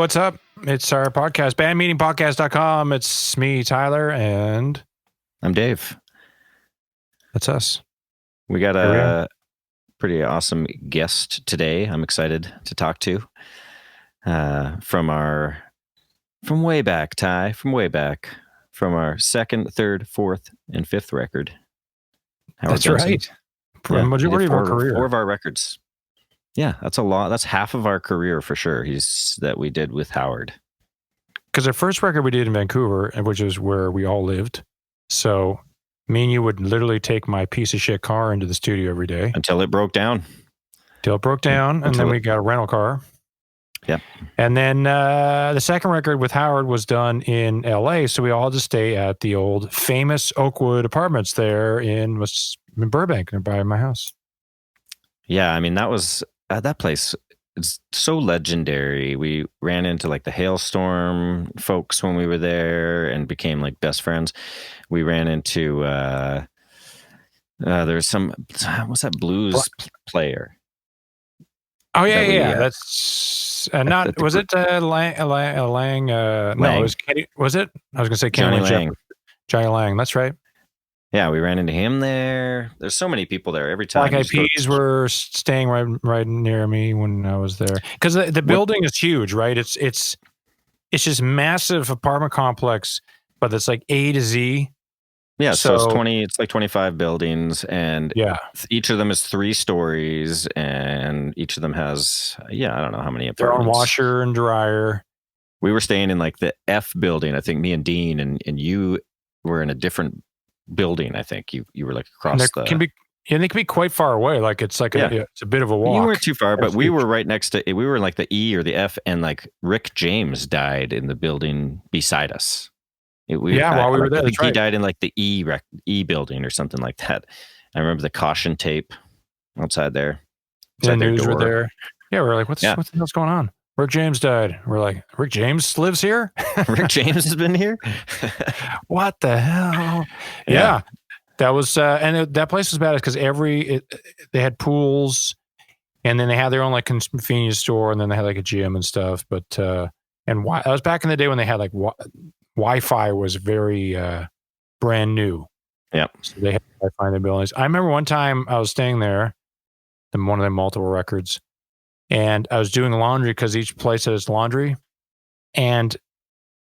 what's up? It's our podcast, bandmeetingpodcast.com. It's me, Tyler, and I'm Dave. That's us. We got a pretty awesome guest today. I'm excited to talk to from way back, Ty, from our second, third, fourth, and fifth record. Howard Benson. Right. Yeah, majority of our career. 4 of our records. Yeah, that's a lot. That's half of our career for sure. That we did with Howard. Because our first record we did in Vancouver, which is where we all lived. So me and you would literally take my piece of shit car into the studio every day. Until it broke down. And then we got a rental car. Yeah. And then the second record with Howard was done in LA. So we all just stay at the old famous Oakwood apartments there in Burbank, nearby my house. Yeah, I mean, that place is so legendary. We ran into like the Hailstorm folks when we were there and became like best friends. We ran into there's some, what's that blues player? Oh yeah. That's not. Was it Lang? No, it was Kenny. Was it? I was gonna say Kenny Lang. Johnny Lang. That's right. Yeah, we ran into him there. There's so many people there every time. Black Eyed Peas were staying right near me when I was there because the building is huge, right? It's just massive apartment complex, but it's like A to Z. Yeah, so it's 20. It's like 25 buildings, and each of them is 3 stories, and each of them has I don't know how many apartments. Their own washer and dryer. We were staying in like the F building. I think me and Dean and you were in a different building. I think you were like across they can be quite far away. Like it's like it's a bit of a walk. You weren't too far, but we were right next to it. We were in like the E or the F, and like Rick James died in the building beside us. While we were there, he died in like the E building or something like that. I remember the caution tape outside there. The news were there. Yeah, we were like, what the hell's going on? Rick James died. We're like, Rick James lives here? Rick James has been here? What the hell? Yeah. That was, and that place was bad because they had pools, and then they had their own like convenience store, and then they had like a gym and stuff. But, that was back in the day when they had like Wi-Fi was very brand new. Yeah. So they had Wi-Fi in their buildings. I remember one time I was staying there, in one of their multiple records, and I was doing laundry because each place has laundry. And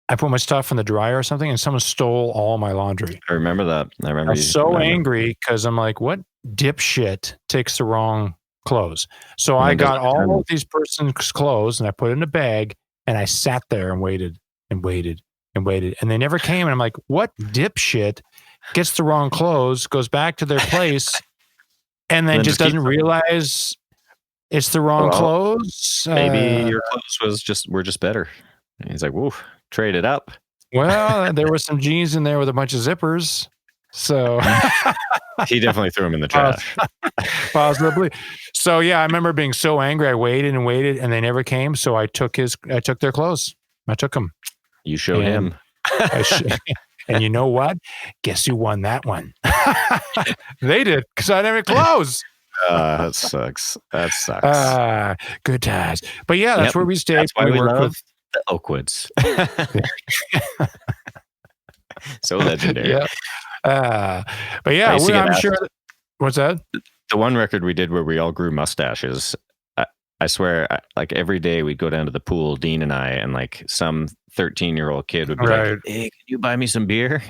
I put my stuff in the dryer or something, and someone stole all my laundry. I remember that. I was so angry because I'm like, what dipshit takes the wrong clothes? So I got all of these person's clothes, and I put it in a bag, and I sat there and waited and waited and waited. And they never came. And I'm like, what dipshit gets the wrong clothes, goes back to their place, and then just doesn't realize it's the wrong clothes? Maybe your clothes were just better. And he's like, whoa, trade it up. Well, there were some jeans in there with a bunch of zippers. So he definitely threw them in the trash. Possibly. So yeah, I remember being so angry. I waited and waited, and they never came. So I took their clothes. I took them. You showed him. And you know what? Guess who won that one? They did, because I didn't have any clothes. That sucks. Good times. But yeah, that's where we stayed. That's why we love the Oakwoods. So legendary. Yeah. But yeah, I'm sure. What's that? The one record we did where we all grew mustaches. I swear, like every day we'd go down to the pool, Dean and I, and like some 13-year-old kid would be like, hey, can you buy me some beer?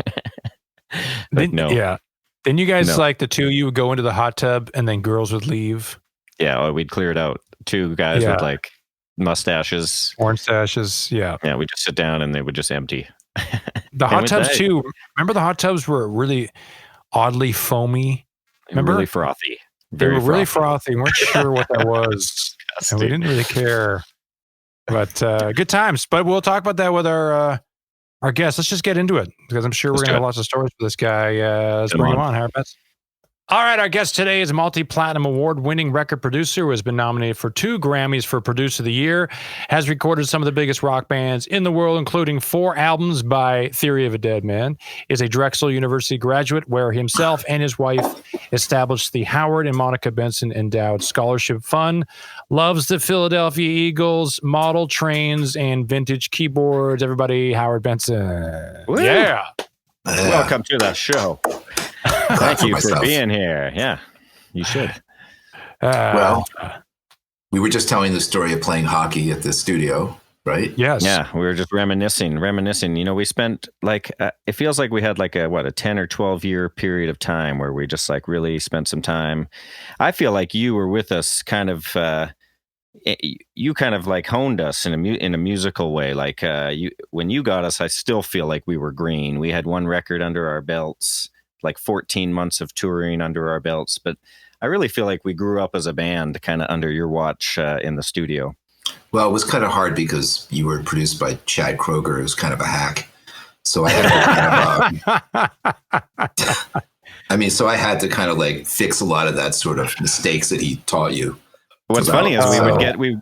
No. Yeah. Then you guys, like the two, you would go into the hot tub and then girls would leave. Yeah, we'd clear it out. 2 guys with like mustaches. Orange stashes, yeah. Yeah, we'd just sit down and they would just empty. The hot tubs too. Remember the hot tubs were really oddly foamy? Remember? Really frothy. They were really frothy. We weren't sure what that was. And we didn't really care. But good times. But we'll talk about that with our guests. Let's just get into it, because I'm sure we're going to have lots of stories for this guy. Let's bring him on, Howard Benson. All right, our guest today is a multi-platinum award-winning record producer who has been nominated for 2 Grammys for Producer of the Year, has recorded some of the biggest rock bands in the world, including 4 albums by Theory of a Deadman, is a Drexel University graduate where himself and his wife established the Howard and Monica Benson Endowed Scholarship Fund, loves the Philadelphia Eagles, model trains, and vintage keyboards. Everybody, Howard Benson. Woo. Yeah. Welcome to the show. Thank you for being here. Yeah, you should. Well, we were just telling the story of playing hockey at the studio, right? Yes. Yeah, we were just reminiscing. You know, we spent like, it feels like we had like a 10 or 12 year period of time where we just like really spent some time. I feel like you were with us kind of, you kind of like honed us in a musical way. Like when you got us, I still feel like we were green. We had one record under our belts, like 14 months of touring under our belts, but I really feel like we grew up as a band kind of under your watch in the studio. Well, it was kind of hard because you were produced by Chad Kroeger, who's kind of a hack. So I had to so I had to kind of like fix a lot of that sort of mistakes that he taught you. What's funny is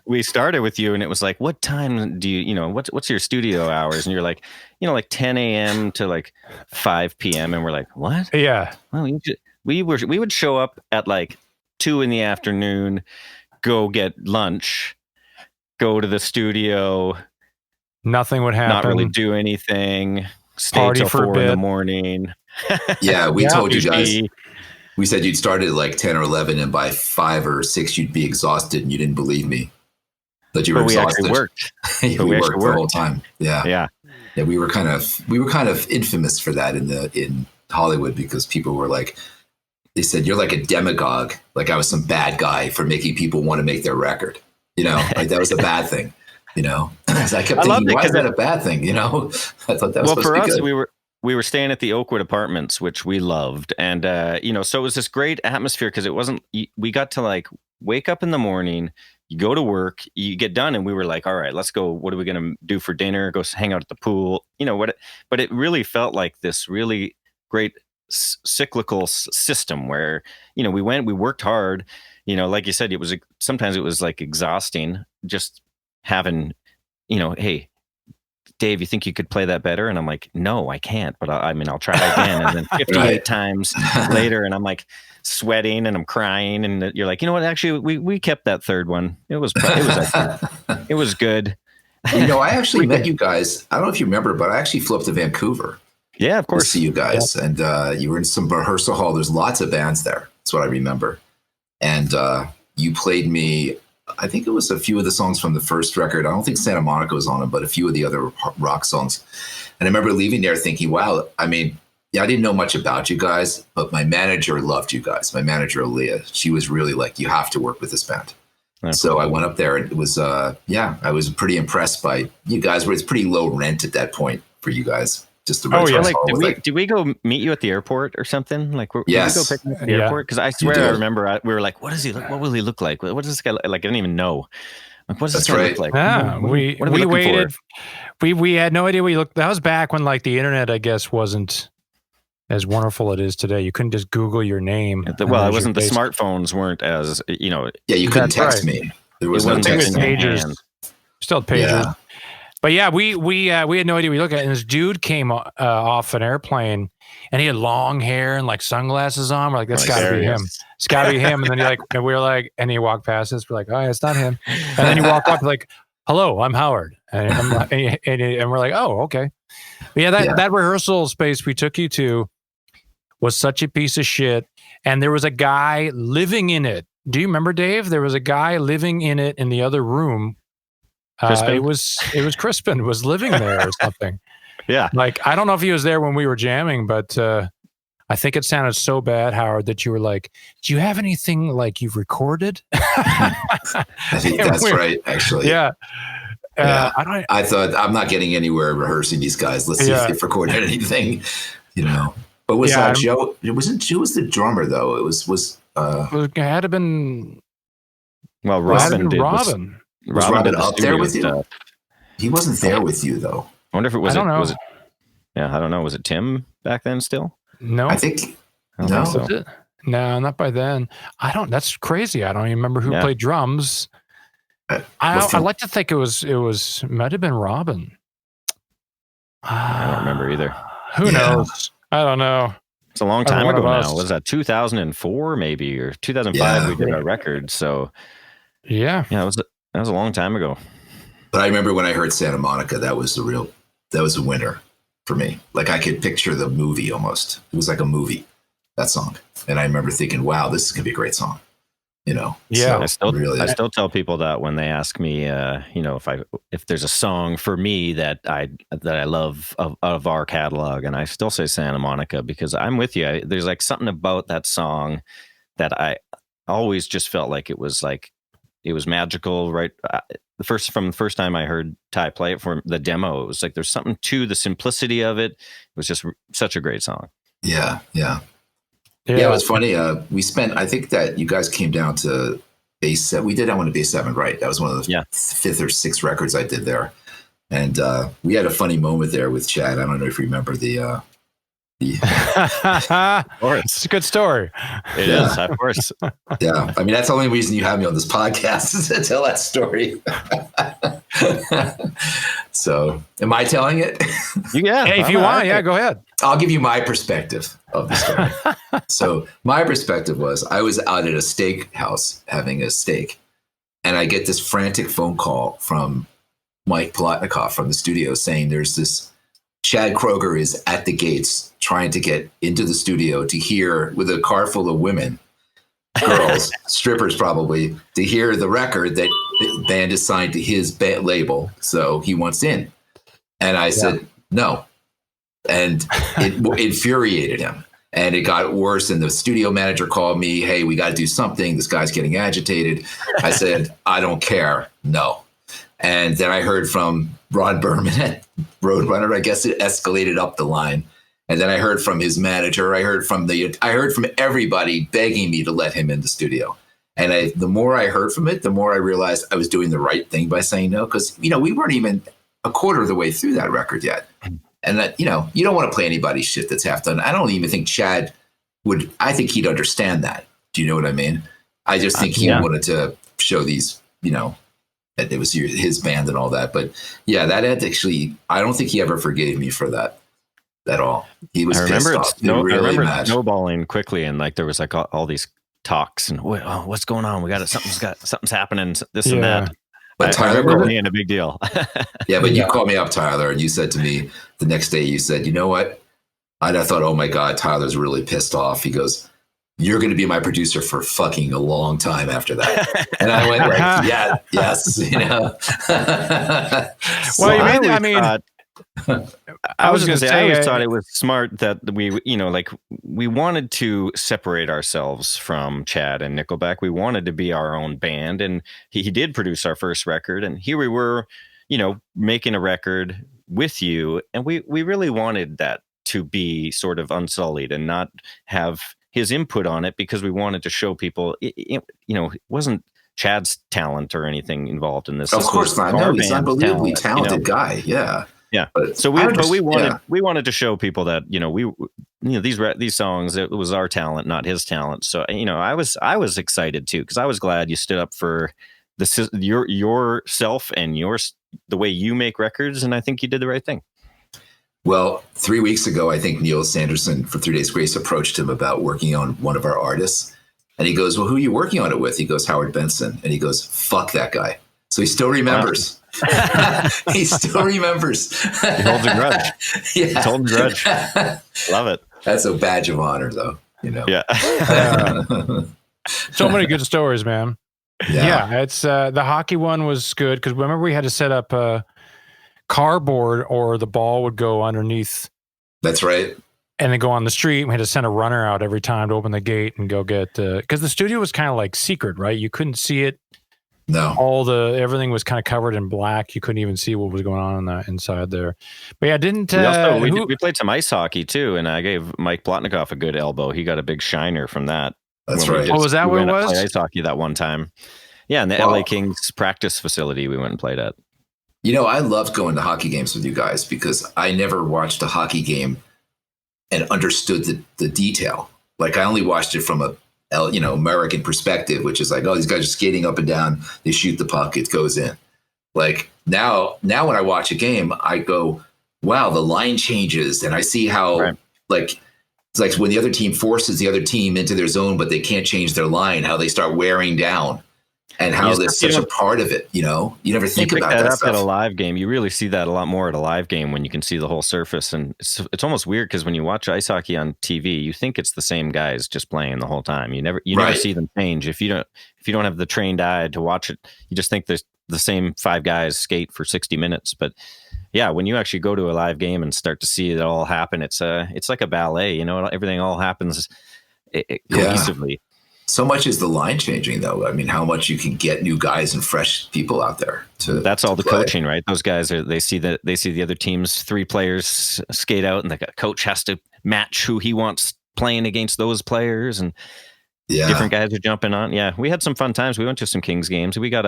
we started with you and it was like, what time do you know, what's your studio hours? And you're like, you know, like 10 a.m. to like 5 p.m. And we're like, what? Yeah. Well, we would show up at like 2 p.m, go get lunch, go to the studio. Nothing would happen. Not really do anything. Stay Party till for 4 a.m. Yeah, we told you guys. We said you'd start at like 10 or 11, and by 5 or 6 you'd be exhausted, and you didn't believe me. That you were exhausted. We worked. We worked the whole time. Yeah. We were kind of infamous for that in Hollywood because people were like, they said you're like a demagogue, like I was some bad guy for making people want to make their record. You know, like that was a bad thing. You know, so I kept thinking, why is that a bad thing? You know, I thought that was supposed to be good. We were staying at the Oakwood apartments, which we loved. And, you know, so it was this great atmosphere because it wasn't, we got to like wake up in the morning, you go to work, you get done. And we were like, all right, let's go. What are we going to do for dinner? Go hang out at the pool, you know what? But it really felt like this really great cyclical system where, you know, we worked hard, you know, like you said, sometimes it was like exhausting just having, you know, hey, Dave, you think you could play that better? And I'm like, no, I can't, but I'll try again. And then 58 times later, and I'm like sweating and I'm crying. And you're like, you know what? Actually, we kept that third one. It was good. You know, I actually met you guys. I don't know if you remember, but I actually flew up to Vancouver. Yeah, of course. To see you guys. Yeah. And you were in some rehearsal hall. There's lots of bands there. That's what I remember. And you played me, I think it was a few of the songs from the first record. I don't think Santa Monica was on it, but a few of the other rock songs. And I remember leaving there thinking, wow, I mean, yeah, I didn't know much about you guys, but my manager loved you guys. My manager, Aaliyah, she was really like, you have to work with this band. So I went up there and it was, I was pretty impressed by you guys. It's pretty low rent at that point for you guys. Just the did we go meet you at the airport or something? Like, yes. Did we go pick him up at the airport? Because I swear I remember we were like, what does he look? What will he look like? What does this guy look like? I didn't even know. Like, what does this guy look like? Yeah, we waited. We had no idea what he looked. That was back when like the internet, I guess, wasn't as wonderful it is today. You couldn't just Google your name. Well, it wasn't. The smartphones weren't as, you know. Yeah, you couldn't text me. There was no texting. Pagers. Still pagers. Yeah. But yeah, we had no idea what we looked at. And this dude came off an airplane and he had long hair and like sunglasses on. We're like, that's gotta be him. It's gotta be him. And then and we were like, and he walked past us. We're like, oh, it's not him. And then he walked up like, hello, I'm Howard. And we're like, oh, okay. But yeah, that rehearsal space we took you to was such a piece of shit. And there was a guy living in it. Do you remember, Dave? There was a guy living in it in the other room. It was Crispin was living there or something. Yeah. Like, I don't know if he was there when we were jamming, but I think it sounded so bad, Howard, that you were like, do you have anything like you've recorded? I think that's right, actually. Yeah. I thought, I'm not getting anywhere rehearsing these guys. Let's see if they've recorded anything, you know. But was Joe, who was the drummer, though? It had to been... Well, Robin did. Was Robin up there with you? Stuff. He wasn't there with you, though. I wonder if it was. I don't know. Was it Tim back then still? No, I don't think so. No, not by then. That's crazy. I don't even remember who played drums. I like to think it might have been Robin. I don't remember either. Who knows? I don't know. It's a long time ago now. Was that 2004 maybe or 2005? We did our record. So yeah, that was a long time ago. But I remember when I heard Santa Monica, that was a winner for me. Like I could picture the movie almost. It was like a movie, that song. And I remember thinking, wow, this is gonna be a great song. Yeah. So I still tell people that when they ask me, if there's a song for me that I love of our catalog, and I still say Santa Monica because I'm with you. There's like something about that song that I always just felt like it was magical, right? From the first time I heard Ty play it for the demo, it was like there's something to the simplicity of it. It was just such a great song. Yeah. Yeah, it was funny. I think that you guys came down to Base 7. We did that one to Base 7, right? That was one of the fifth or sixth records I did there. And we had a funny moment there with Chad. I don't know if you remember the It's a good story. It is, of course. Yeah. I mean, that's the only reason you have me on this podcast is to tell that story. So am I telling it? Yeah. Hey, if you want, go ahead. I'll give you my perspective of the story. So my perspective was I was out at a steak house having a steak, and I get this frantic phone call from Mike Plotnikoff from the studio saying there's this Chad Kroeger is at the gates trying to get into the studio to hear, with a car full of women, girls, strippers probably, to hear the record that the band is signed to his label. So he wants in. And I said, no. And it infuriated him. And it got worse. And the studio manager called me, hey, we got to do something. This guy's getting agitated. I said, I don't care. No. And then I heard from Ron Berman at Roadrunner. I guess it escalated up the line. And then I heard from his manager. I heard from everybody begging me to let him in the studio. And the more I heard from it, the more I realized I was doing the right thing by saying no. Because, we weren't even a quarter of the way through that record yet. And that, you don't want to play anybody's shit that's half done. I don't even think Chad would. I think he'd understand that. Do you know what I mean? I just think he wanted to show these, that it was his band and all that. But yeah, that had actually, I don't think he ever forgave me for that at all. He was pissed off. I remember snowballing quickly, and like there was like all these talks and what's going on? Something's happening. This and that. But Tyler, remember being a big deal. Yeah, but you called me up, Tyler, and you said to me the next day, you said, you know what? I thought, oh my God, Tyler's really pissed off. He goes, you're going to be my producer for fucking a long time after that. And I went, yes. Well, I was going to say, I always thought it was smart that we wanted to separate ourselves from Chad and Nickelback. We wanted to be our own band, and he did produce our first record, and here we were, making a record with you, and we really wanted that to be sort of unsullied and not have his input on it, because we wanted to show people, it wasn't Chad's talent or anything involved in this. Of course not. No, he's an unbelievably talented guy. Yeah. Yeah. So we wanted to show people that, these songs, it was our talent, not his talent. So, I was excited too, because I was glad you stood up for yourself and the way you make records. And I think you did the right thing. Well, 3 weeks ago, I think Neil Sanderson from 3 Days Grace approached him about working on one of our artists. And he goes, well, who are you working on it with? He goes, Howard Benson. And he goes, fuck that guy. So he still remembers. He still remembers. He holds a grudge. Yeah. He's holding a grudge. Love it. That's a badge of honor, though. Yeah. So many good stories, man. Yeah. It's the hockey one was good because remember we had to set up a cardboard or the ball would go underneath. That's right. And then go on the street. We had to send a runner out every time to open the gate and go get because the studio was kind of like secret, right? You couldn't see it. No. Everything was kind of covered in black. You couldn't even see what was going on the inside there. But yeah, we played some ice hockey too, and I gave Mike Plotnikoff a good elbow. He got a big shiner from that. That's right. Was that what it was? Play ice hockey that one time. Yeah, in the LA Kings practice facility we went and played at. I loved going to hockey games with you guys because I never watched a hockey game and understood the detail. Like I only watched it from a American perspective, which is like, oh, these guys are skating up and down. They shoot the puck. It goes in. Like now when I watch a game, I go, wow, the line changes. And I see how It's like when the other team forces the other team into their zone, but they can't change their line, how they start wearing down. And how that's such a part of it, you never think about that up stuff. At a live game. You really see that a lot more at a live game when you can see the whole surface. And it's almost weird because when you watch ice hockey on TV, you think it's the same guys just playing the whole time. You never see them change. If you don't have the trained eye to watch it, you just think there's the same 5 guys skate for 60 minutes. But yeah, when you actually go to a live game and start to see it all happen, it's like a ballet. Everything all happens cohesively. Yeah. So much is the line changing, though. I mean, how much you can get new guys and fresh people out there That's all the play. coaching, right? Those guys they see the other team's 3 players skate out, and the coach has to match who he wants playing against those players, and different guys are jumping on. Yeah, we had some fun times. We went to some Kings games. We got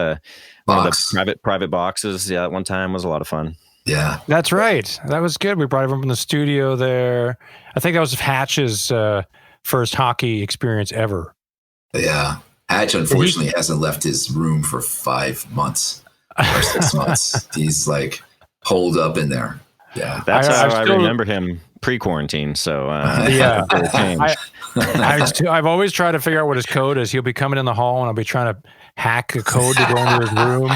one of the private boxes. Yeah, at one time was a lot of fun. Yeah, that's right. That was good. We brought everyone from the studio there. I think that was Hatch's first hockey experience ever. Yeah. Hatch, unfortunately, hasn't left his room for 5 months or 6 months. He's like holed up in there. Yeah. That's how I remember him pre-quarantine. So, yeah. I've always tried to figure out what his code is. He'll be coming in the hall and I'll be trying to hack a code to go into his room.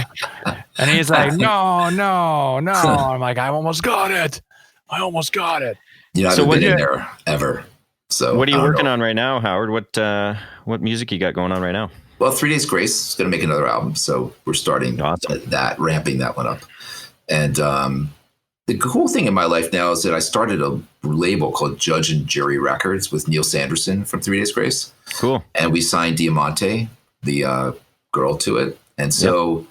And he's like, no. I'm like, I almost got it. I haven't been in there ever. So what are you working on right now, Howard? What music you got going on right now? Well, 3 Days Grace is going to make another album, so we're starting ramping that one up. And the cool thing in my life now is that I started a label called Judge and Jury Records with Neil Sanderson from 3 Days Grace. Cool. And we signed Diamante, the girl, to it. And so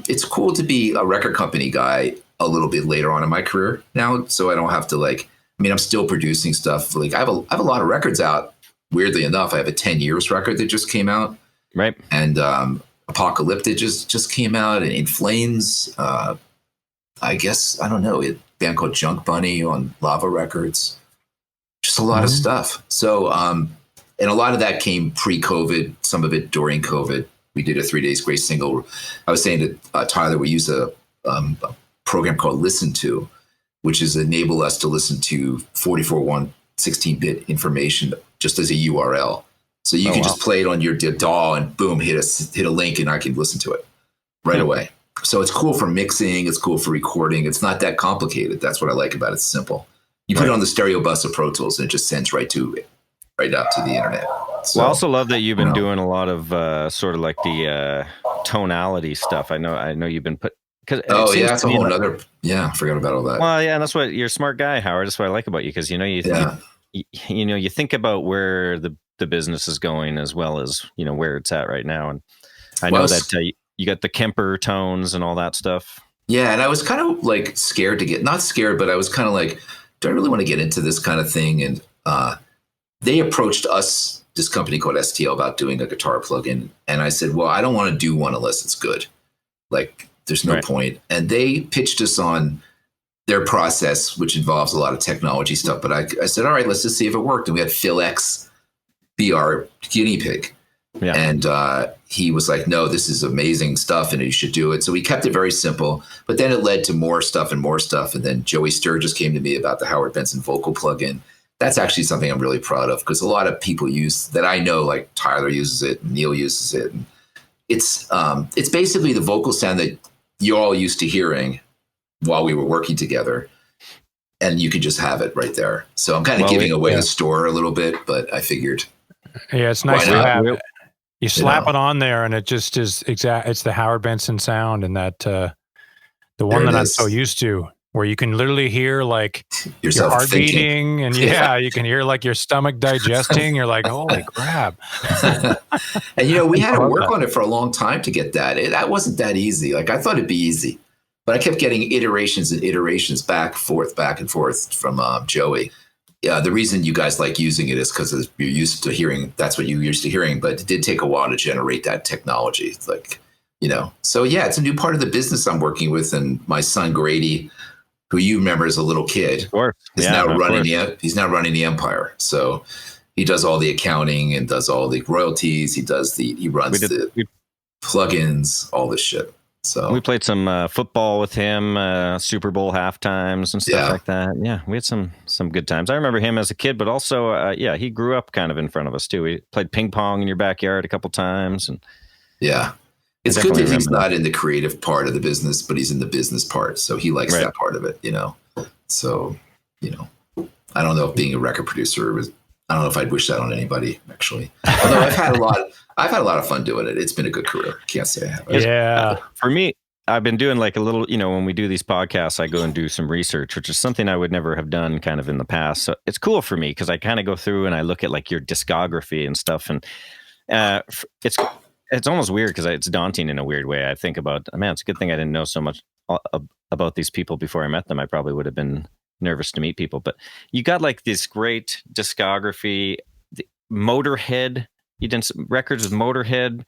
it's cool to be a record company guy a little bit later on in my career now, so I don't have to I'm still producing stuff. Like I have a lot of records out. Weirdly enough, I have a 10 Years record that just came out. Right. And Apocalyptic just came out. And In Flames, I guess, I don't know, a band called Junk Bunny on Lava Records. Just a lot of stuff. So, and a lot of that came pre-COVID, some of it during COVID. We did a 3 Days Grace single. I was saying to Tyler, we use a program called Listen To, which is enable us to listen to 44.1 16-bit information just as a URL. So you can just play it on your DAW and boom, hit a link and I can listen to it right away. So it's cool for mixing. It's cool for recording. It's not that complicated. That's what I like about it. It's simple. You put it on the stereo bus of Pro Tools and it just sends right out to the internet. So, I also love that you've been doing a lot of sort of like the tonality stuff. I know you've been that's a whole other. Yeah, I forgot about all that. Well, yeah, that's what you're a smart guy, Howard. That's what I like about you because you think about where the business is going as well as where it's at right now, and I know that you got the Kemper tones and all that stuff. Yeah, and I was kind of like scared to not scared, but I was kind of like, do I really want to get into this kind of thing? And they approached us, this company called STL, about doing a guitar plugin, and I said, well, I don't want to do one unless it's good. Like, there's no point. And they pitched us on their process, which involves a lot of technology stuff. But I said, all right, let's just see if it worked. And we had Phil X be our guinea pig. Yeah. And he was like, no, this is amazing stuff and you should do it. So we kept it very simple. But then it led to more stuff. And then Joey Sturgis came to me about the Howard Benson vocal plugin. That's actually something I'm really proud of because a lot of people use that I know, like Tyler uses it, Neil uses it. And it's basically the vocal sound that you're all used to hearing while we were working together, and you could just have it right there. So I'm kind of giving away the store a little bit, but I figured. Yeah, it's nice to have it. You slap it on there, and it just is exact. It's the Howard Benson sound, and that the one that I'm so used to, where you can literally hear like your heart beating, and you can hear like your stomach digesting. You're like, holy crap! And we had to work on it for a long time to get that. That wasn't that easy. Like I thought it'd be easy, but I kept getting iterations and iterations back and forth from Joey. Yeah, the reason you guys like using it is because you're used to hearing. That's what you're used to hearing. But it did take a while to generate that technology. It's like, So yeah, it's a new part of the business I'm working with, and my son Grady, who you remember as a little kid, is now running the empire. So he does all the accounting and does all the royalties. He runs the plugins, all this shit. So we played some football with him, Super Bowl halftimes and stuff like that. Yeah, we had some good times. I remember him as a kid, but also, he grew up kind of in front of us too. We played ping pong in your backyard a couple times, and it's good that he's not in the creative part of the business, but he's in the business part. So he likes that part of it, So, I don't know if being a record producer I don't know if I'd wish that on anybody, actually. Although I've had a lot of fun doing it. It's been a good career. Can't say I haven't. Yeah. For me, I've been doing like a little, when we do these podcasts, I go and do some research, which is something I would never have done kind of in the past. So it's cool for me because I kind of go through and I look at like your discography and stuff. And it's almost weird because it's daunting in a weird way. I think about, man, it's a good thing I didn't know so much about these people before I met them. I probably would have been nervous to meet people, but you got like this great discography. Motorhead, you did some records with Motorhead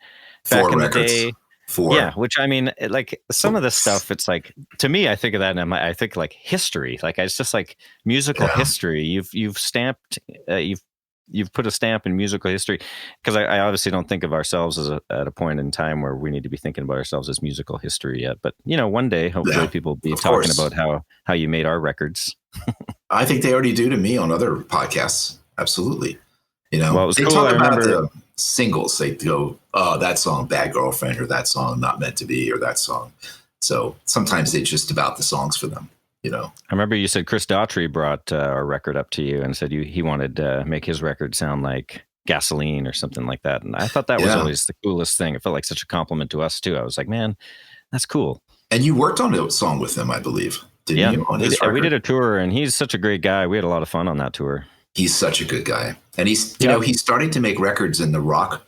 back in the day. 4. Yeah, which I mean, like some of the stuff, it's like, to me, I think of that and I think like history. Like it's just like musical history. You've stamped, you've put a stamp in musical history, because I obviously don't think of ourselves as at a point in time where we need to be thinking about ourselves as musical history yet. But one day, hopefully, people will be talking about how you made our records. I think they already do to me on other podcasts. Absolutely. Well, it was they cool. talk I about remember the singles. They go, "Oh, that song, Bad Girlfriend," or that song, Not Meant to Be, or that song. So sometimes it's just about the songs for them. I remember you said Chris Daughtry brought our record up to you and said he wanted to make his record sound like Gasoline or something like that. And I thought that was always the coolest thing. It felt like such a compliment to us too. I was like, man, that's cool. And you worked on a song with him, I believe, didn't you? On his record? We did a tour, and he's such a great guy. We had a lot of fun on that tour. He's such a good guy. And he's, he's starting to make records in the rock.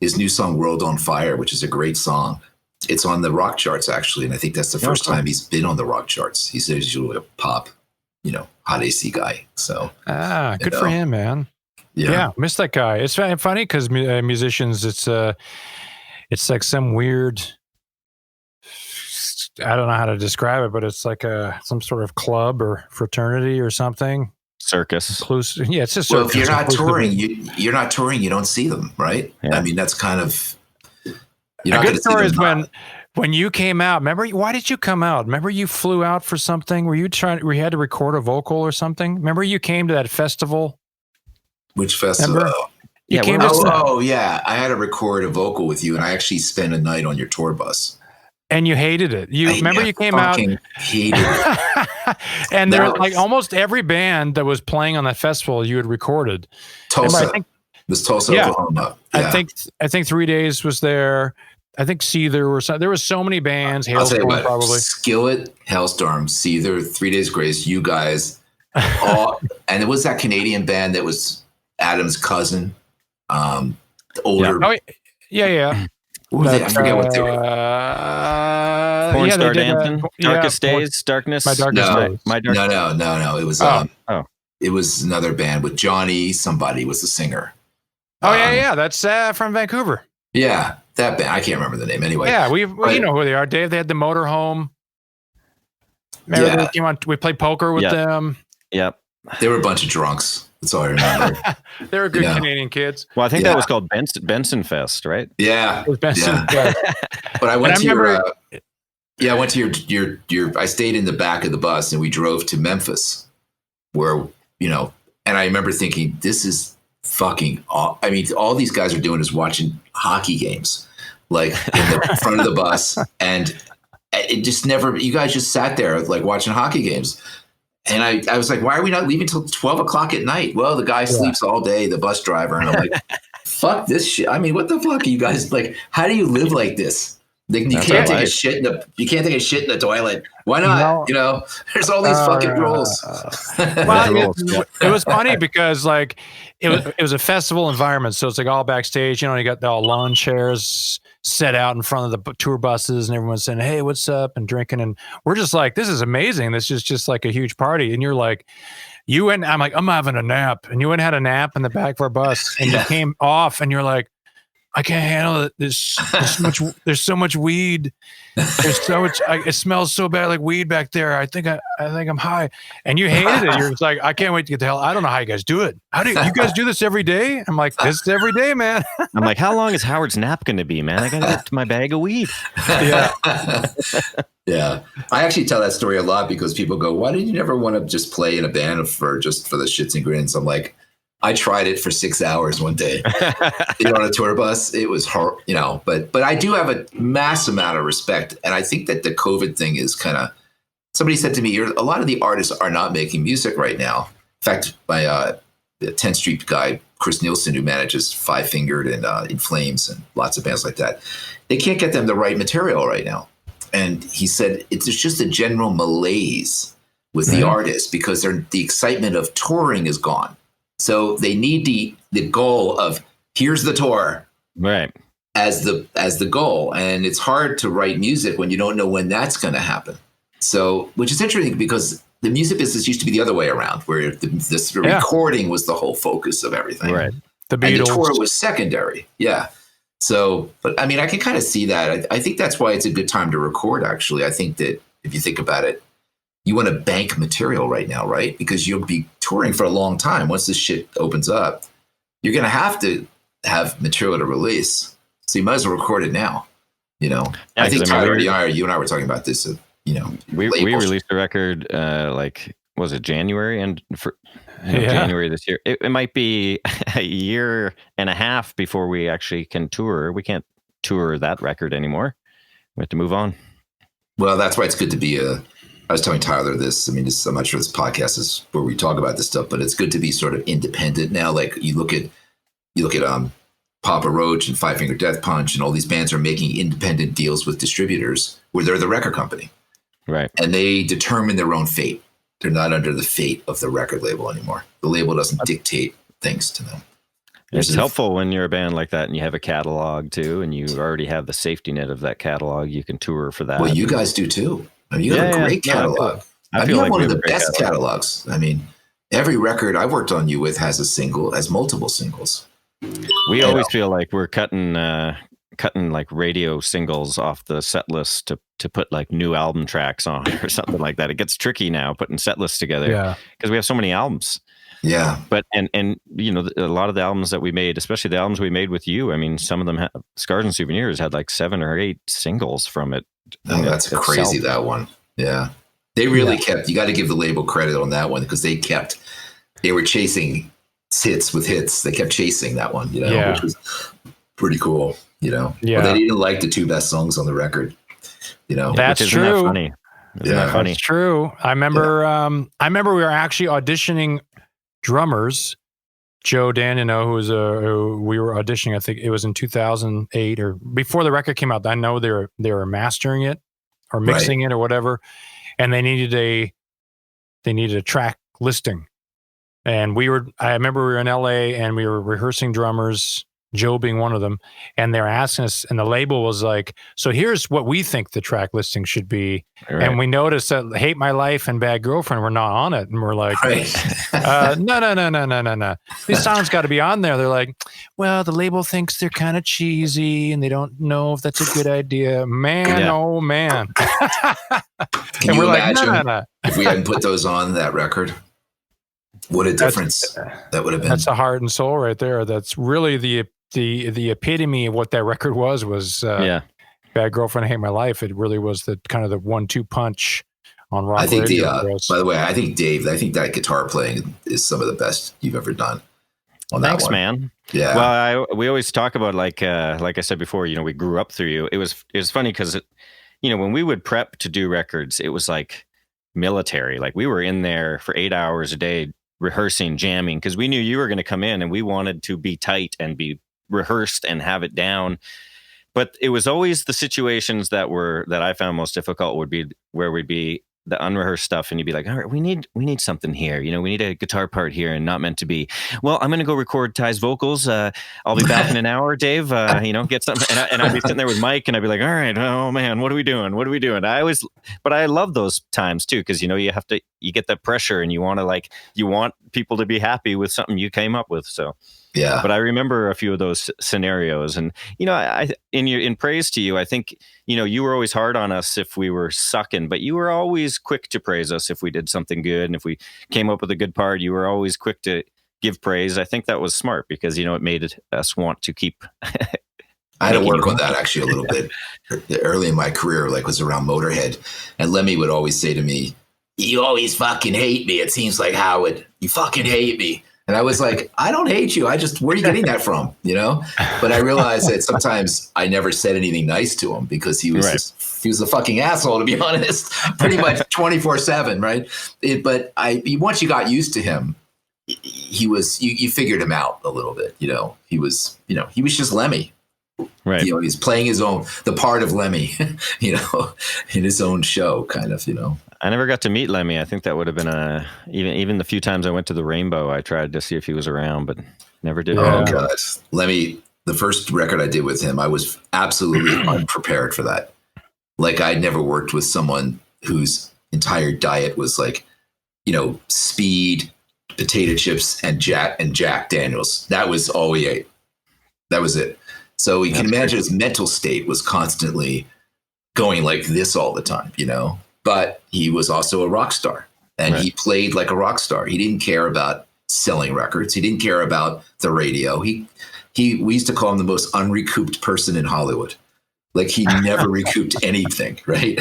His new song, World on Fire, which is a great song. It's on the rock charts, actually. And I think that's the first time he's been on the rock charts. He's usually a pop, hot AC guy. So, good for him, man. Yeah. Miss that guy. It's funny because musicians, it's like some weird, I don't know how to describe it, but it's like some sort of club or fraternity or something. Circus. Inclusive. Yeah, it's just well, if you're not touring, you're not touring, you don't see them, right? Yeah. I mean, that's kind of a good story is when you came out. Remember, why did you come out? Remember, you flew out for something. Were you had to record a vocal or something? Remember, you came to that festival. Which festival? Yeah, I had to record a vocal with you, and I actually spent a night on your tour bus. And you hated it. You came out. Hated it. And there, like almost every band that was playing on that festival, you had recorded. Tulsa. It was Tulsa, Oklahoma. Yeah. I think 3 Days was there. I think Seether there was so many bands. Hailstorm, probably. Skillet, Hailstorm, Seether, 3 Days Grace, you guys, and it was that Canadian band that was Adam's cousin, older. Yeah. I forget what they were. Pornstar Dampton, Darkest Days, Darkness. My Darkest Days. No. It was it was another band with Johnny. Somebody was the singer. That's from Vancouver. Yeah, that band. I can't remember the name anyway. Yeah, you know who they are, Dave. They had the Motorhome. Remember they came on? We played poker with them. Yep. They were a bunch of drunks. That's all I remember. They were good Canadian kids. Well, I think that was called Benson Fest, right? Yeah, it was Benson Fest. But I went I went to your. I stayed in the back of the bus and we drove to Memphis, where and I remember thinking, this is fucking. I mean, all these guys are doing is watching hockey games, like in the front of the bus, and it just never. You guys just sat there like watching hockey games. And I was like, why are we not leaving till 12 o'clock at night? Well, the guy sleeps all day, the bus driver. And I'm like, fuck this shit. I mean, what the fuck are you guys like? How do you live like this? You can't take a shit in the toilet. Why not? No. There's all these fucking rules. It was funny because like it was a festival environment. So it's like all backstage, you got all lawn chairs set out in front of the tour buses and everyone's saying, hey, what's up? And drinking. And we're just like, this is amazing. This is just like a huge party. And you're like, I'm like, I'm having a nap. And you went and had a nap in the back of our bus and you came off and you're like, I can't handle it. There's so much weed. There's so much. It smells so bad like weed back there. I think I'm high. And you hated it. You're just like, I can't wait to get the hell. I don't know how you guys do it. How do you guys do this every day? I'm like, this is every day, man. I'm like, how long is Howard's nap going to be, man? I got to get to my bag of weed. Yeah. Yeah. I actually tell that story a lot because people go, why did you never want to just play in a band for the shits and grins? I'm like, I tried it for 6 hours one day, on a tour bus. It was hard, but I do have a mass amount of respect. And I think that the COVID thing is somebody said to me, a lot of the artists are not making music right now. In fact, my 10th Street guy, Chris Nielsen, who manages Five Fingered and In Flames and lots of bands like that, they can't get them the right material right now. And he said, there's just a general malaise with the artists because the excitement of touring is gone. So they need the goal of here's the tour, right, as the goal, and it's hard to write music when you don't know when that's going to happen. So, which is interesting because the music business used to be the other way around, where the recording was the whole focus of everything, right? The Beatles. And the tour was secondary, yeah. So, but I mean, I can kind of see that. I think that's why it's a good time to record. Actually, I think that if you think about it, you want to bank material right now, right? Because you'll be touring for a long time. Once this shit opens up, you're going to have material to release. So you might as well record it now. Yeah, I think Tyler, you and I were talking about this. We released a record, was it January? And January this year. It might be a year and a half before we actually can tour. We can't tour that record anymore. We have to move on. Well, that's why it's good to be I was telling Tyler this. I mean, I'm not sure this podcast is where we talk about this stuff, but it's good to be sort of independent now. Like you look at Papa Roach and Five Finger Death Punch, and all these bands are making independent deals with distributors where they're the record company, right? And they determine their own fate. They're not under the fate of the record label anymore. The label doesn't dictate things to them. It's helpful when you're a band like that and you have a catalog too, and you already have the safety net of that catalog. You can tour for that. Well, you guys do too. I mean, you have a great catalog. I feel like one of the best catalogs. I mean, every record I worked on you with has multiple singles. We always feel like we're cutting like radio singles off the set list to put like new album tracks on or something like that. It gets tricky now putting set lists together because we have so many albums. Yeah. But and a lot of the albums that we made, especially the albums we made with you, I mean, some of them Scars and Souvenirs had like 7 or 8 singles from it. Oh, that's crazy, that one. Yeah. They really kept, you got to give the label credit on that one because they were chasing hits with hits. They kept chasing that one, which was pretty cool, Yeah. But they didn't like the 2 best songs on the record, That's true. That funny? Isn't that funny? That's true. I remember we were actually auditioning drummers. Joe Danino, who we were auditioning, I think it was in 2008 or before the record came out. I know they were mastering it or mixing it or whatever, and they needed a track listing. And I remember we were in LA and we were rehearsing drummers, Joe being one of them, and they're asking us, and the label was like, so here's what we think the track listing should be. Right. And we noticed that Hate My Life and Bad Girlfriend were not on it. And we're like, no. These songs got to be on there. They're like, well, the label thinks they're kind of cheesy and they don't know if that's a good idea. Man, oh man. Can you imagine if we hadn't put those on that record? What a difference that would have been. That's the heart and soul right there. That's really the epitome of what that record was Bad Girlfriend, Hate My Life. It really was the kind of the 1-2 punch on rock. I think by the way, I think Dave, that guitar playing is some of the best you've ever done on that one. Thanks, man. Yeah. Well, we always talk about like I said before, we grew up through you. It was funny because when we would prep to do records, it was like military. Like we were in there for 8 hours a day rehearsing, jamming, because we knew you were going to come in and we wanted to be tight and be rehearsed and have it down. But it was always the situations that I found most difficult would be where we'd be the unrehearsed stuff and you'd be like, all right, we need something here. We need a guitar part here and not meant to be. Well, I'm going to go record Ty's vocals. I'll be back in an hour, Dave, get something. And I'd be sitting there with Mike and I'd be like, all right, oh man, what are we doing? But I love those times too. Cause you get that pressure and you want people to be happy with something you came up with. So Yeah. But I remember a few of those scenarios, and in praise to you, I think you were always hard on us if we were sucking, but you were always quick to praise us if we did something good, and if we came up with a good part, you were always quick to give praise. I think that was smart because it made us want to keep. I had to work on that actually a little bit early in my career, like was around Motorhead, and Lemmy would always say to me, "You always fucking hate me. It seems like Howard, you fucking hate me." And I was like, I don't hate you. Where are you getting that from? But I realized that sometimes I never said anything nice to him because he was he was a fucking asshole, to be honest, pretty much 24/7. Right. But once you got used to him, he was, you figured him out a little bit. He was just Lemmy. Right. He's playing the part of Lemmy, in his own show kind of, I never got to meet Lemmy. I think that would have been even the few times I went to the Rainbow, I tried to see if he was around, but never did. Oh God, Lemmy, the first record I did with him, I was absolutely unprepared for that. Like I'd never worked with someone whose entire diet was like, speed, potato chips, and Jack Daniels. That was all we ate. That was it. So you can imagine his mental state was constantly going like this all the time, But he was also a rock star, and he played like a rock star. He didn't care about selling records. He didn't care about the radio. We used to call him the most unrecouped person in Hollywood. Like he never recouped anything, right?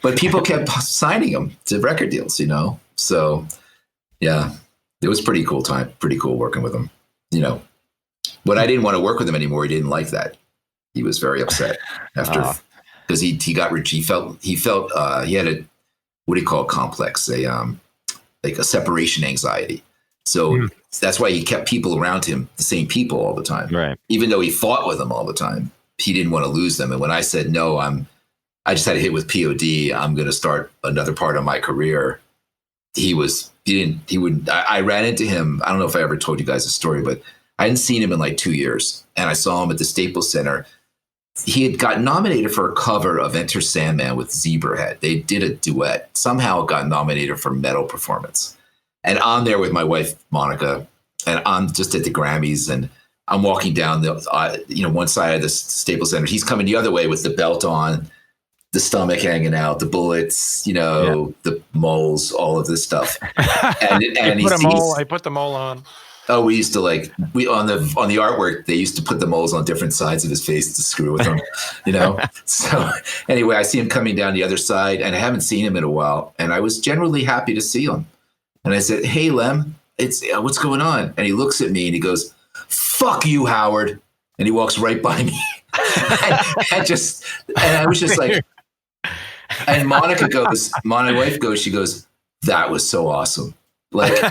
But people kept signing him to record deals, So yeah, it was pretty cool time. Pretty cool working with him, When I didn't want to work with him anymore, he didn't like that. He was very upset after. Because he felt he had a, what do you call it, complex, like a separation anxiety. So that's why he kept people around him, the same people all the time. Right. Even though he fought with them all the time, he didn't want to lose them. And when I said no, I just had to hit with POD. I'm going to start another part of my career. I ran into him. I don't know if I ever told you guys a story, but I hadn't seen him in like 2 years, and I saw him at the Staples Center. He had got nominated for a cover of Enter Sandman with Zebrahead. They did a duet. Somehow got nominated for Metal Performance. And I'm there with my wife, Monica, and I'm just at the Grammys, and I'm walking down the, one side of the Staples Center. He's coming the other way with the belt on, the stomach hanging out, the bullets, the moles, all of this stuff. And I put the mole on. Oh, we used to on the artwork, they used to put the moles on different sides of his face to screw with him, So anyway, I see him coming down the other side, and I haven't seen him in a while, and I was generally happy to see him. And I said, "Hey, Lem, what's going on?" And he looks at me and he goes, "Fuck you, Howard," and he walks right by me. and I was just like, and Monica goes, my wife goes, she goes, "That was so awesome. Like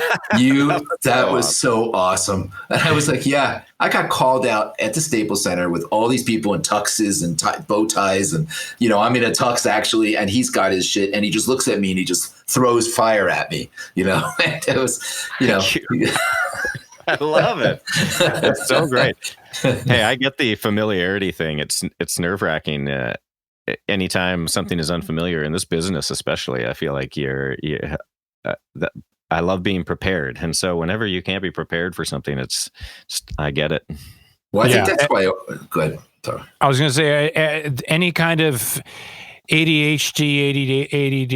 that was so awesome." And I was like, yeah, I got called out at the Staples Center with all these people in tuxes and bow ties. And, I'm in a tux actually, and he's got his shit, and he just looks at me and he just throws fire at me, And it was, I love it. It's so great. Hey, I get the familiarity thing. It's nerve-wracking. Anytime something is unfamiliar in this business, especially, I feel like I love being prepared. And so whenever you can't be prepared for something, I get it. Well, I think that's why. Good. I was going to say any kind of ADHD, ADD,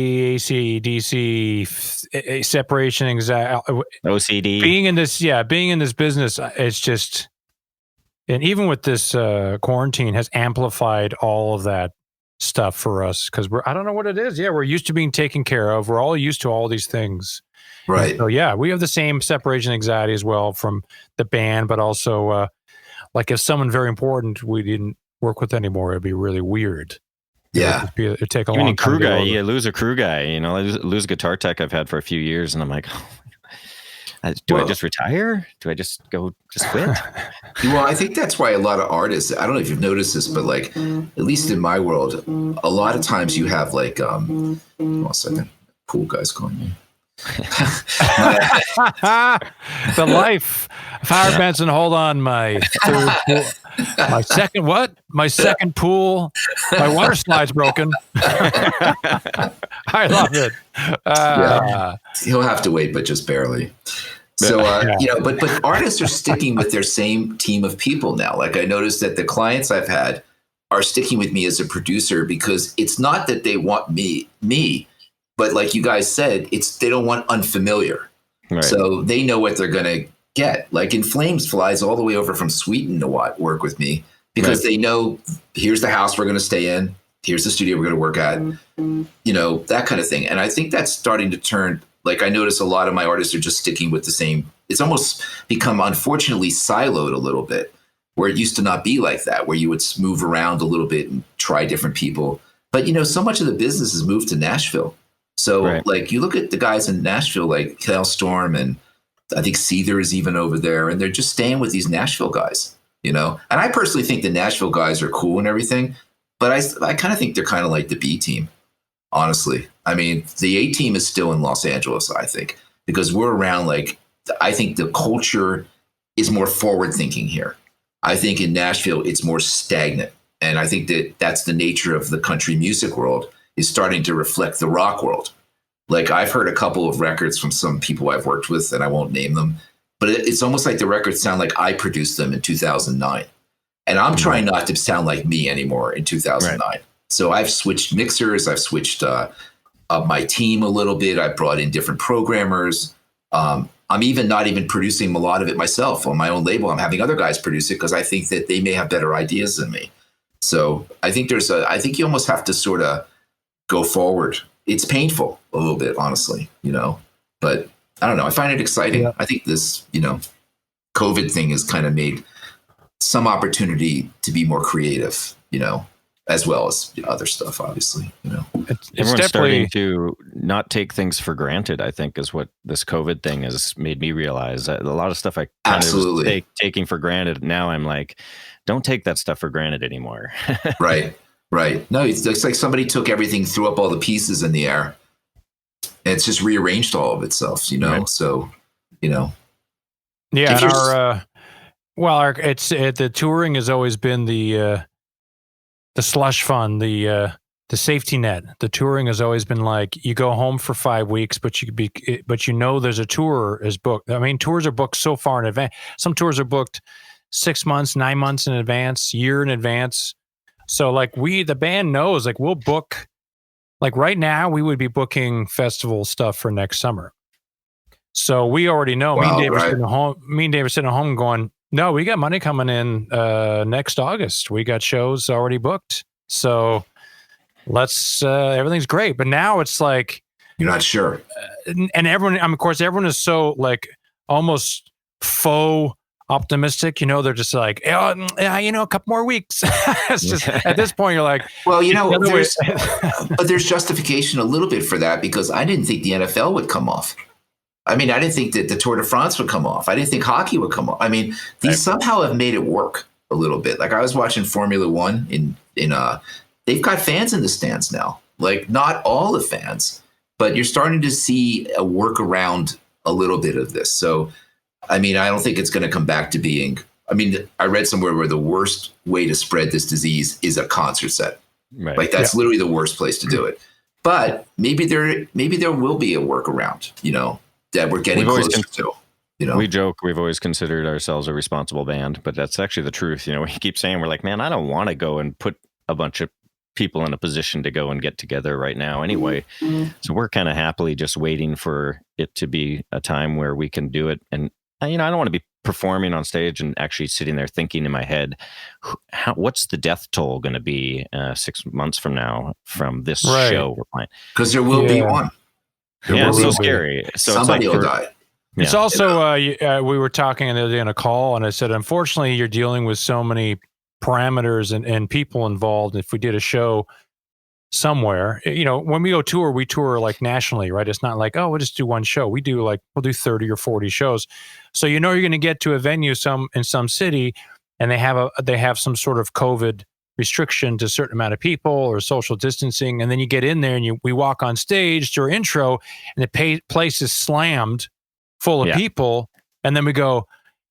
ACDC, separation anxiety, OCD. Being in this business, it's just, and even with this quarantine has amplified all of that stuff for us because I don't know what it is. Yeah, we're used to being taken care of. We're all used to all these things. Right. And so yeah, we have the same separation anxiety as well from the band, but also like if someone very important we didn't work with anymore, it'd be really weird. Yeah. It'd take a long time. Crew guy, you lose a crew guy, lose a guitar tech I've had for a few years, and I'm like, I just retire? Do I just quit? Well, I think that's why a lot of artists, I don't know if you've noticed this, but like, at least in my world, a lot of times you have like, hold on a second, pool guy's calling me. The life of Howard Benson. Hold on, my third pool. My second what? My second pool. My water slide's broken. I love it. Yeah. He'll have to wait, but just barely. So, but artists are sticking with their same team of people now. Like I noticed that the clients I've had are sticking with me as a producer because it's not that they want me, but like you guys said, they don't want unfamiliar. Right. So they know what they're going to get. Like In Flames flies all the way over from Sweden to work with me because they know here's the house we're going to stay in. Here's the studio we're going to work at, that kind of thing. And I think that's starting to turn. Like I notice a lot of my artists are just sticking with the same. It's almost become unfortunately siloed a little bit, where it used to not be like that, where you would move around a little bit and try different people. But so much of the business has moved to Nashville. So like you look at the guys in Nashville, like Hailstorm, and I think Seether is even over there, and they're just staying with these Nashville guys. And I personally think the Nashville guys are cool and everything, but I kind of think they're kind of like the B team. Honestly, I mean, the A team is still in Los Angeles, I think, because we're around I think the culture is more forward thinking here. I think in Nashville, it's more stagnant. And I think that's the nature of the country music world is starting to reflect the rock world. Like I've heard a couple of records from some people I've worked with, and I won't name them, but it's almost like the records sound like I produced them in 2009. And I'm trying not to sound like me anymore in 2009. Right. So I've switched mixers. I've switched up my team a little bit. I brought in different programmers. I'm even not even producing a lot of it myself on my own label. I'm having other guys produce it because I think that they may have better ideas than me. So I think I think you almost have to sort of go forward. It's painful a little bit, honestly, but I don't know. I find it exciting. Yeah. I think this, COVID thing has kind of made some opportunity to be more creative, as well as other stuff, obviously, It's Everyone's starting to not take things for granted, I think, is what this COVID thing has made me realize. A lot of stuff I kind of was taking for granted. Now I'm like, don't take that stuff for granted anymore. Right. No, it's like somebody took everything, threw up all the pieces in the air, and it's just rearranged all of itself, Right. So, Yeah, and the touring has always been the slush fund, the safety net. The touring has always been like you go home for 5 weeks, but there's a tour is booked. I mean, tours are booked so far in advance. Some tours are booked 6 months, 9 months in advance, year in advance. So like the band knows, like we'll book, like right now we would be booking festival stuff for next summer. So we already know. Me and Dave are sitting at home going, no, we got money coming in next August. We got shows already booked. So let's, everything's great. But now it's like, you're not sure. And everyone, of course, everyone is so like almost faux optimistic. They're just like, a couple more weeks. It's just at this point, you're like, well, but there's justification a little bit for that because I didn't think the NFL would come off. I mean, I didn't think that the Tour de France would come off. I didn't think hockey would come off. I mean, these somehow have made it work a little bit. Like I was watching Formula One they've got fans in the stands now. Like not all the fans, but you're starting to see a workaround a little bit of this. So, I mean, I don't think it's going to come back to being. I mean, I read somewhere where the worst way to spread this disease is a concert set. Right. Like that's literally the worst place to do it. But maybe there will be a workaround. That we're getting closer to. We joke we've always considered ourselves a responsible band, but that's actually the truth. We keep saying we're like, man, I don't want to go and put a bunch of people in a position to go and get together right now anyway. Mm-hmm. So we're kind of happily just waiting for it to be a time where we can do it. And I don't want to be performing on stage and actually sitting there thinking in my head, what's the death toll going to be 6 months from now from this show we're playing? Because there will be one. It's so scary. So somebody will die. It's also, we were talking the other day on a call, and I said, unfortunately, you're dealing with so many parameters and people involved. If we did a show somewhere, when we go tour, we tour like nationally, right? It's not like, we'll just do one show. We'll do 30 or 40 shows. So you're going to get to a venue in some city, and they have some sort of COVID restriction to a certain amount of people or social distancing. And then you get in there and we walk on stage to our intro and the place is slammed full of people. And then we go,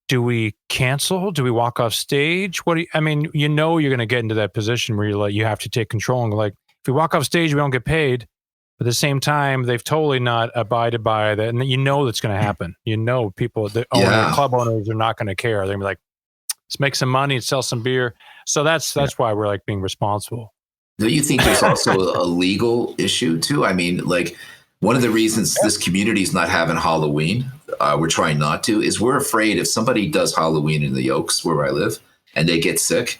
do we cancel? Do we walk off stage? You're going to get into that position where you have to take control and like, if we walk off stage, we don't get paid. But at the same time, they've totally not abided by that. And that's going to happen. People, club owners are not going to care. They're going to be like, let's make some money and sell some beer. So that's why we're like being responsible. Do you think there's also a legal issue too? I mean, like one of the reasons this community is not having Halloween, we're trying not to, is we're afraid if somebody does Halloween in the Oaks where I live and they get sick,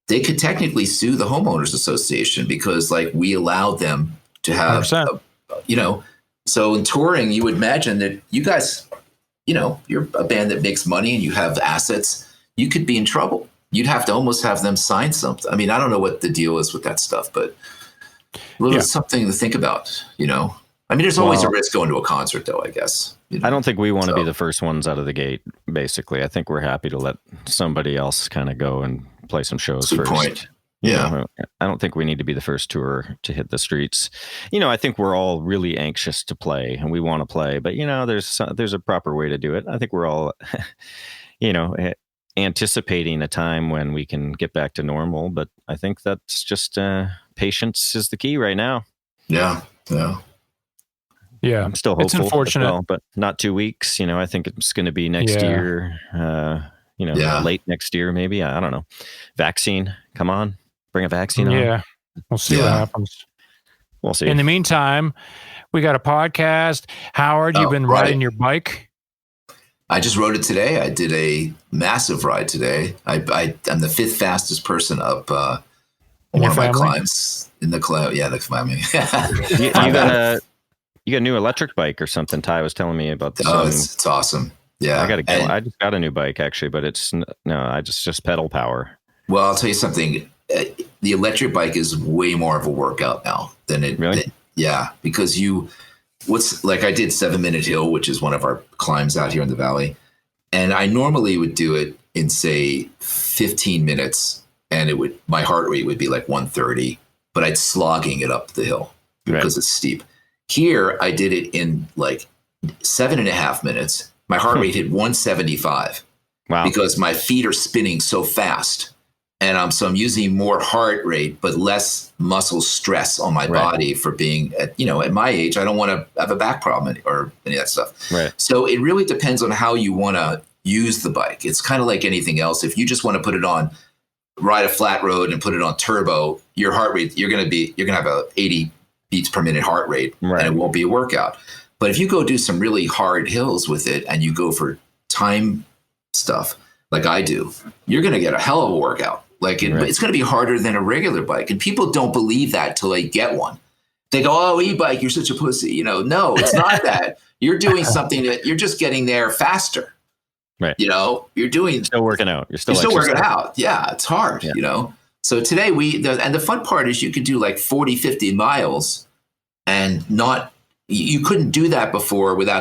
they could technically sue the homeowners association because like we allowed them to have, so in touring, you would imagine that you guys, you're a band that makes money and you have assets, you could be in trouble. You'd have to almost have them sign something. I mean, I don't know what the deal is with that stuff, but it's something to think about, I mean, there's always a risk going to a concert though, I guess. I don't think we want to be the first ones out of the gate, basically. I think we're happy to let somebody else kind of go and play some shows first. Point. I don't think we need to be the first tour to hit the streets. I think we're all really anxious to play and we want to play, but there's a proper way to do it. I think we're all, anticipating a time when we can get back to normal, but I think that's just patience is the key right now. Yeah. I'm still hopeful. It's unfortunate, but not 2 weeks. I think it's going to be next year. Late next year, maybe. I don't know. Vaccine, come on, bring a vaccine on. Yeah, we'll see what happens. We'll see. In the meantime, we got a podcast. Howard, you've been riding your bike. I just rode it today. I did a massive ride today. I'm the fifth fastest person up one of my climbs in the cloud. Yeah, the family. You got a new electric bike or something. Ty was telling me about this. Oh, it's awesome. Yeah, I just got a new bike actually, but I just pedal power. Well, I'll tell you something. The electric bike is way more of a workout now than it. Really? Because I did 7 Minute Hill, which is one of our climbs out here in the valley. And I normally would do it in say 15 minutes and my heart rate would be like 130, but I'd slogging it up the hill because it's steep. Here, I did it in like 7.5 minutes. My heart rate hit 175 because my feet are spinning so fast. And so I'm using more heart rate, but less muscle stress on my body for being at my age. I don't want to have a back problem or any of that stuff. Right. So it really depends on how you want to use the bike. It's kind of like anything else. If you just want to put it on, ride a flat road and put it on turbo, your heart rate, you're going to have a 80 beats per minute heart rate and it won't be a workout. But if you go do some really hard hills with it and you go for time stuff like I do, you're going to get a hell of a workout. It's going to be harder than a regular bike. And people don't believe that till they get one. They go, oh, e-bike, you're such a pussy. No, it's not that. You're doing something that you're just getting there faster. Right. You're still working out. You're still working out. Yeah, it's hard, So today and the fun part is you could do like 40, 50 miles and you couldn't do that before without